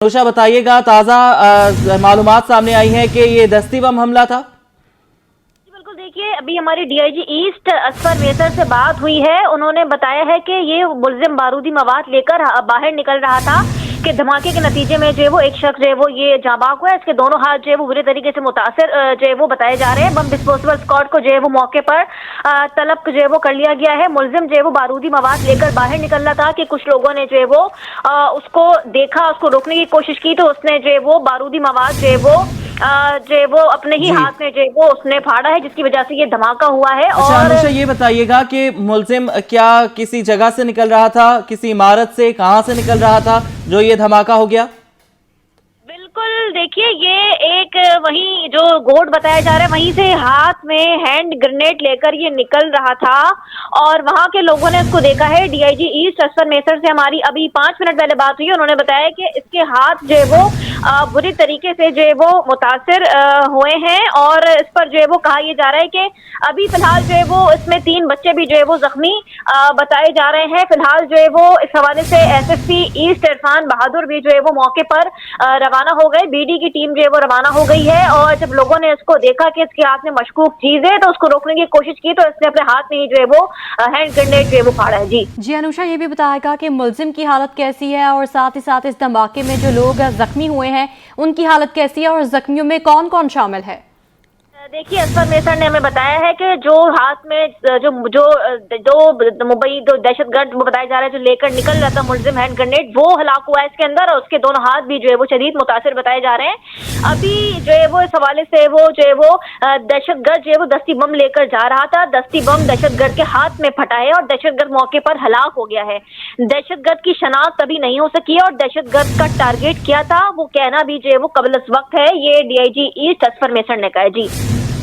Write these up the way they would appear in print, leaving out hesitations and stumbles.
अनुषा बताइएगा, ताज़ा मालूमात सामने आई है कि ये दस्ती बम हमला था। बिल्कुल, देखिए अभी हमारी डीआईजी ईस्ट असफर मेसर से बात हुई है। उन्होंने बताया है कि ये मुलजिम बारूदी मवाद लेकर बाहर निकल रहा था कि धमाके के नतीजे में जो है वो एक शख्स जो है वो ये जाँ बाग हुआ है। इसके दोनों हाथ जो है वो बुरे तरीके से मुतासिर जो है वो बताए जा रहे हैं। बम डिस्पोजेबल स्क्वाड को जो है वो मौके पर तलब जो है वो कर लिया गया है। मुलजिम जो है वो बारूदी मवाद लेकर बाहर निकल रहा था कि कुछ लोगों ने जो है वो उसको देखा, उसको रोकने की कोशिश की, तो उसने जो है वो बारूदी मवाद जो है वो अपने ही हाथ में जो है वो उसने फाड़ा है, जिसकी वजह से ये धमाका हुआ है। अच्छा और अनुषा, ये बताइएगा कि मुलजिम क्या किसी जगह से निकल रहा था, किसी इमारत से, कहां से निकल रहा था जो ये धमाका हो गया? बिल्कुल, देखिए ये एक वहीं जो गोड बताया जा रहा है वहीं से हाथ में हैंड ग्रेनेड लेकर ये निकल रहा था और वहां के लोगों ने इसको देखा है। डीआईजी ईस्ट असफर मेसर से हमारी अभी 5 मिनट पहले बात हुई। उन्होंने बताया कि इसके हाथ जो है वो बुरी तरीके से जो है वो मुतासिर हुए हैं और इस पर जो है वो कहा यह जा रहा है कि अभी फिलहाल जो है वो इसमें 3 बच्चे भी जो है वो जख्मी बताए जा रहे हैं। फिलहाल जो है वो इस हवाले से एसएसपी ईस्ट इरफान बहादुर भी जो है वो मौके पर रवाना हो गए। बीडी की टीम जो है वो रवाना हो गई है और जब लोगों ने इसको देखा कि इसके हाथ में मशकूक चीज है तो उसको रोकने की कोशिश की, तो इसने अपने हाथ में ही जो है वो हैंड ग्रेनेड जो है वो फाड़ा है। जी अनुषा, ये भी बताएगा कि मुलजिम की हालत कैसी है और साथ ही साथ इस धमाके में जो लोग जख्मी हुए हैं उनकी हालत कैसी है और जख्मियों में कौन कौन शामिल है? देखिए असफर मेसर ने हमें बताया है कि जो हाथ में जो जो दो मुंबई दो दहशतगर्द वो बताया जा रहा है जो लेकर निकल रहा था मुलजिम हैंड ग्रेनेड, वो हलाक हुआ है इसके अंदर और उसके दोनों हाथ भी जो है वो शदीद मुतासिर बताए जा रहे हैं। अभी जो है वो इस हवाले से वो जो है वो दहशतगर्द जो है वो दस्ती बम लेकर जा रहा था। दस्ती बम दहशतगर्द के हाथ में फटा है और दहशतगर्द मौके पर हलाक हो गया है। दहशतगर्द की शनाख्त अभी नहीं हो सकी और दहशतगर्द का टारगेट किया था वो कहना भी जो है वो कबल वक्त है। ये डीआईजी ईस्ट असफर मेसर ने कहा है। जी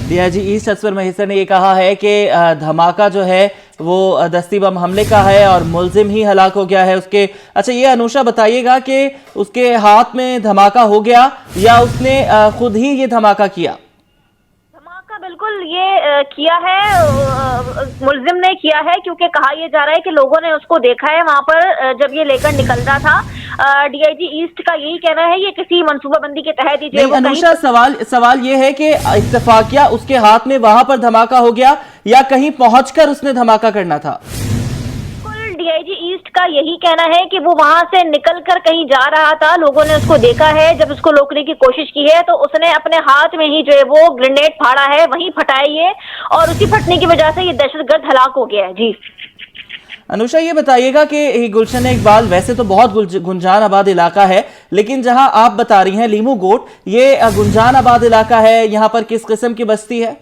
डीआईजी ईस्ट असफर मेसर ने ये कहा है कि धमाका जो है वो दस्ती बम हमले का है और मुलजिम ही हलाक हो गया है उसके। अच्छा ये अनुषा बताइएगा कि उसके हाथ में धमाका हो गया या उसने खुद ही ये धमाका किया? बिल्कुल ये किया है, मुलजिम ने किया है, क्योंकि कहा यह जा रहा है कि लोगों ने उसको देखा है वहां पर जब ये लेकर निकल रहा था। डीआईजी ईस्ट का यही कहना है ये किसी मंसूबाबंदी के तहत ही नहीं अनुषा, सवाल ये है कि इत्तेफाकिया उसके हाथ में वहां पर धमाका हो गया या कहीं पहुंचकर उसने धमाका करना था? डीआईजी ईस्ट का यही कहना है कि वो वहां से निकलकर कहीं जा रहा था, लोगों ने उसको देखा है, जब उसको रोकने की कोशिश की है तो उसने अपने हाथ में ही जो है वो ग्रेनेड फाड़ा है, वहीं फटा है ये और उसी फटने की वजह से ये दहशतगर्द हलाक हो गया है। जी अनुषा, ये बताइएगा कि गुलशन इकबाल वैसे तो बहुत गुंजान आबाद इलाका है, लेकिन जहां आप बता रही हैं लीमू गोट, ये गुंजान आबाद इलाका है, यहाँ पर किस किस्म की बस्ती है?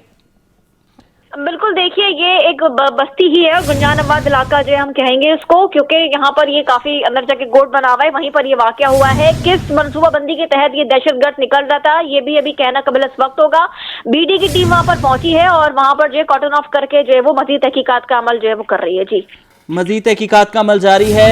बिल्कुल, देखिए ये एक बस्ती ही है, गुंजानाबाद इलाका जो है हम कहेंगे इसको, क्योंकि यहाँ पर ये काफी अंदर जाके गोट बना हुआ है, वहीं पर ये वाकया हुआ है। किस मनसूबाबंदी के तहत ये दहशतगर्द निकल रहा था ये भी अभी कहना कबिल वक्त होगा। बीडी की टीम वहां पर पहुंची है और वहां पर जो है कॉर्डन ऑफ करके जो है वो मजीद तहकीकात का अमल जो है वो कर रही है। जी मजीद तहकीकात का अमल जारी है।